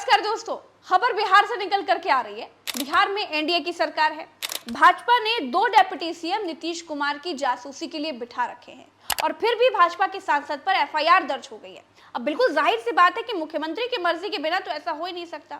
नमस्कार दोस्तों, खबर बिहार से निकल करके आ रही है। बिहार में एनडीए की सरकार है। भाजपा ने 2 डिप्टी सीएम नीतीश कुमार की जासूसी के लिए बिठा रखे हैं और फिर भी भाजपा के सांसद पर एफआईआर दर्ज हो गई है। अब बिल्कुल जाहिर सी बात है कि मुख्यमंत्री की मर्जी के बिना तो ऐसा हो ही नहीं सकता।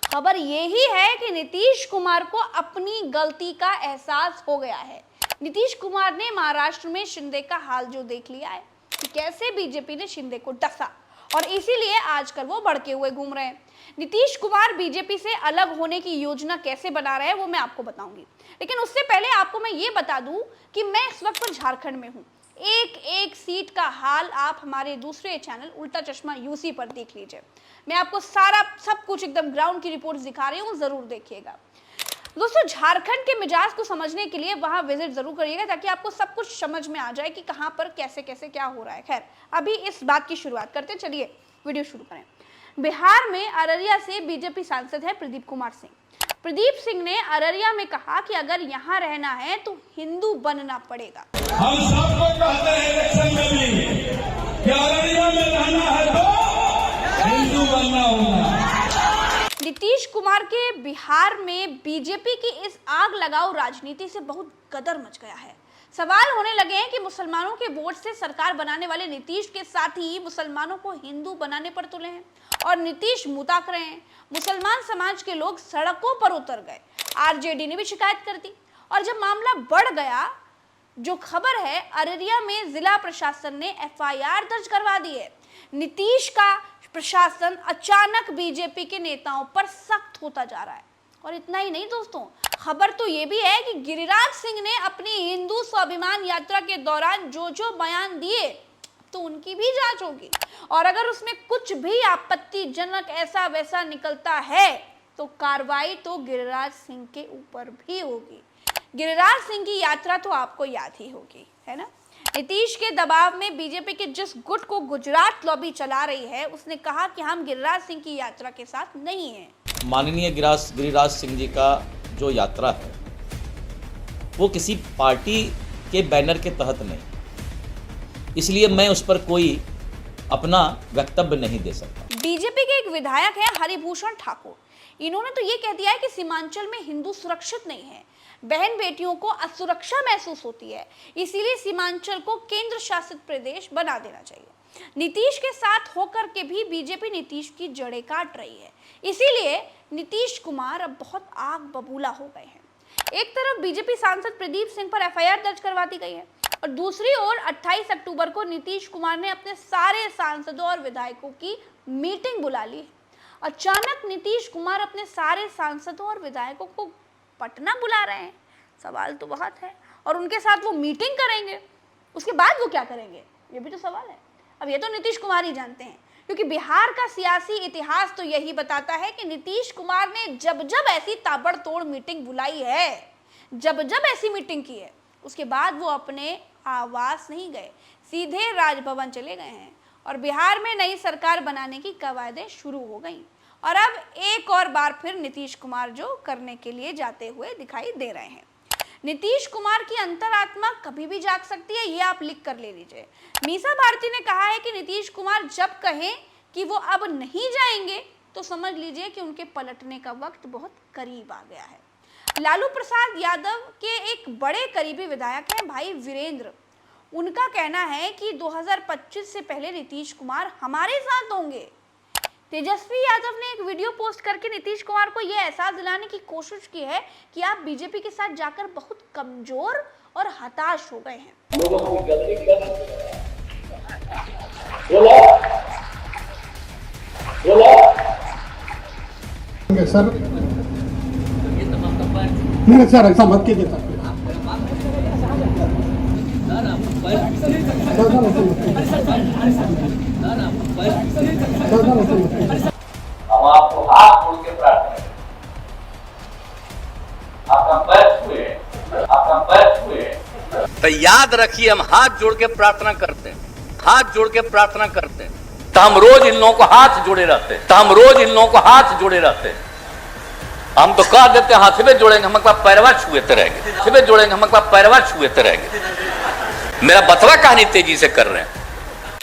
खबर यही है कि नीतीश कुमार को अपनी गलती का एहसास हो गया है। नीतीश कुमार ने महाराष्ट्र में शिंदे का हाल जो देख लिया है कि कैसे बीजेपी ने शिंदे को डसा और इसीलिए आजकल वो भड़के हुए घूम रहे हैं। नीतीश कुमार बीजेपी से अलग होने की योजना कैसे बना रहे हैं वो मैं आपको बताऊंगी, लेकिन उससे पहले आपको मैं ये बता दूं कि मैं इस वक्त पर झारखंड में हूं। एक एक सीट का हाल आप हमारे दूसरे चैनल उल्टा चश्मा यूसी पर देख लीजिए। मैं आपको सारा सब कुछ एकदम ग्राउंड की रिपोर्ट दिखा रही हूँ, जरूर देखिएगा। दोस्तों, झारखंड के मिजाज को समझने के लिए वहां विजिट जरूर करिएगा ताकि आपको सब कुछ समझ में आ जाए कि कहां पर कैसे कैसे क्या हो रहा है। खैर, अभी इस बात की शुरुआत करते हैं, चलिए वीडियो शुरू करें। बिहार में अररिया से बीजेपी सांसद है प्रदीप कुमार सिंह। प्रदीप सिंह ने अररिया में कहा कि अगर यहाँ रहना है तो हिंदू बनना पड़ेगा। हम सबको कहते हैं इलेक्शन में भी कि अररिया में रहना है तो हिंदू बनना होगा। नीतीश कुमार के बिहार में बीजेपी की इस आग लगाओ राजनीति से बहुत गदर मच गया है। सवाल होने लगे हैं कि मुसलमानों के वोट से सरकार बनाने वाले नीतीश के साथ ही मुसलमानों को हिंदू बनाने पर तुले हैं और नीतीश मुताक रहे हैं। मुसलमान समाज के लोग सड़कों पर उतर गए। आरजेडी ने भी शिकायत कर दी और जब मामला बढ़ गया, जो खबर है, अररिया में जिला प्रशासन ने एफआईआर दर्ज करवा दी है। नीतीश का प्रशासन अचानक बीजेपी के नेताओं पर सख्त होता जा रहा है। और इतना ही नहीं दोस्तों, खबर तो ये भी है कि गिरिराज सिंह ने अपनी हिंदू स्वाभिमान यात्रा के दौरान जो जो बयान दिए तो उनकी भी जांच होगी और अगर उसमें कुछ भी आपत्तिजनक ऐसा वैसा निकलता है तो कार्रवाई तो गिरिराज सिंह के ऊपर भी होगी। गिरिराज सिंह की यात्रा तो आपको याद ही होगी, है ना। नीतीश के दबाव में बीजेपी के जिस गुट को गुजरात लॉबी चला रही है, उसने कहा कि हम गिरिराज सिंह की यात्रा के साथ नहीं हैं। माननीय गिरिराज सिंह जी का जो यात्रा है वो किसी पार्टी के बैनर के तहत नहीं, इसलिए मैं उस पर कोई अपना वक्तव्य नहीं दे सकता। बीजेपी के एक विधायक है हरिभूषण ठाकुर, इन्होंने तो ये कह दिया है कि सीमांचल में हिंदू सुरक्षित नहीं है, बहन बेटियों को असुरक्षा महसूस होती है, इसीलिए सीमांचल को केंद्र शासित प्रदेश बना देना चाहिए। नीतीश के साथ होकर के भी बीजेपी नीतीश की जड़ें काट रही है, इसीलिए नीतीश कुमार अब बहुत आग बबूला हो गए हैं। एक तरफ बीजेपी सांसद प्रदीप सिंह पर एफआईआर दर्ज करवा दी गई है और दूसरी ओर 28 अक्टूबर को नीतीश कुमार ने अपने सारे सांसदों और विधायकों की मीटिंग बुला ली है। अचानक नीतीश कुमार अपने सारे सांसदों और विधायकों को पटना बुला रहे हैं, सवाल तो बहुत है। और उनके साथ वो मीटिंग करेंगे, उसके बाद वो क्या करेंगे, ये भी तो सवाल है। अब ये तो नीतीश कुमार ही जानते हैं, क्योंकि बिहार का सियासी इतिहास तो यही बताता है कि नीतीश कुमार ने जब जब ऐसी ताबड़तोड़ मीटिंग बुलाई है, जब जब ऐसी मीटिंग की है, उसके बाद वो अपने आवास नहीं गए, सीधे राजभवन चले गए हैं और बिहार में नई सरकार बनाने की कवायदें शुरू हो गई। और अब एक और बार फिर नीतीश कुमार जो करने के लिए जाते हुए दिखाई दे रहे हैं। नीतीश कुमार की अंतरात्मा कभी भी जाग सकती है, ये आप लिख कर ले लीजिए। मीसा भारती ने कहा है कि नीतीश कुमार जब कहें कि वो अब नहीं जाएंगे तो समझ लीजिए कि उनके पलटने का वक्त बहुत करीब आ गया है। लालू प्रसाद यादव के एक बड़े करीबी विधायक हैं भाई वीरेंद्र, उनका कहना है कि 2025 से पहले नीतीश कुमार हमारे साथ होंगे। तेजस्वी यादव ने एक वीडियो पोस्ट करके नीतीश कुमार को यह एहसास दिलाने की कोशिश की है कि आप बीजेपी के साथ जाकर बहुत कमजोर और हताश हो गए हैं। सर नहीं सर, ऐसा मत कीजिए सर। हम आपको हाथ जोड़ के प्रार्थना करें, आपका पैर छुए। तो याद रखिए, हम हाथ जोड़ के प्रार्थना करते हैं, हाथ जोड़ के प्रार्थना करते हैं, तो हम रोज इन लोगों को हाथ जोड़े रहते हैं, हम तो कह देते हैं हाथ में जोड़ेंगे, हम पैरवा छुएते रहेंगे, मेरा बतवा कहानी तेजी से कर रहे हैं।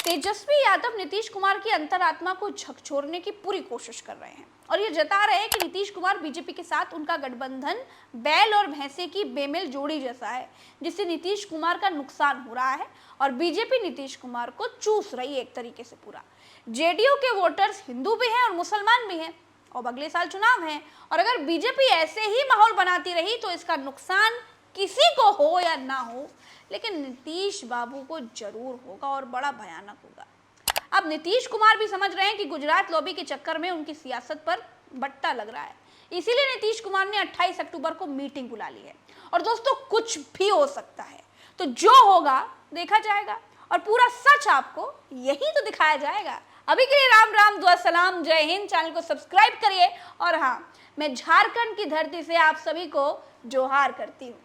तेजस्वी यादव नीतीश कुमार की अंतरात्मा को झकझोरने की पूरी कोशिश कर रहे हैं और ये जता रहे हैं कि नीतीश कुमार बीजेपी के साथ उनका गठबंधन बैल और भैंसे की बेमेल जोड़ी जैसा है, जिससे नीतीश कुमार का नुकसान हो रहा है और बीजेपी नीतीश कुमार को चूस रही है एक तरीके से पूरा। जेडीयू के वोटर्स हिंदू भी हैं और मुसलमान भी हैं और अगले साल चुनाव है और अगर बीजेपी ऐसे ही माहौल बनाती रही तो इसका नुकसान किसी को हो या ना हो, लेकिन नीतीश बाबू को जरूर होगा और बड़ा भयानक होगा। अब नीतीश कुमार भी समझ रहे हैं कि गुजरात लॉबी के चक्कर में उनकी सियासत पर बट्टा लग रहा है, इसीलिए नीतीश कुमार ने 28 अक्टूबर को मीटिंग बुला ली है। और दोस्तों कुछ भी हो सकता है, तो जो होगा देखा जाएगा और पूरा सच आपको यही तो दिखाया जाएगा। अभी के लिए राम राम, दुआ सलाम, जय हिंद। चैनल को सब्सक्राइब करिए और हाँ, मैं झारखंड की धरती से आप सभी को जोहार करती हूँ।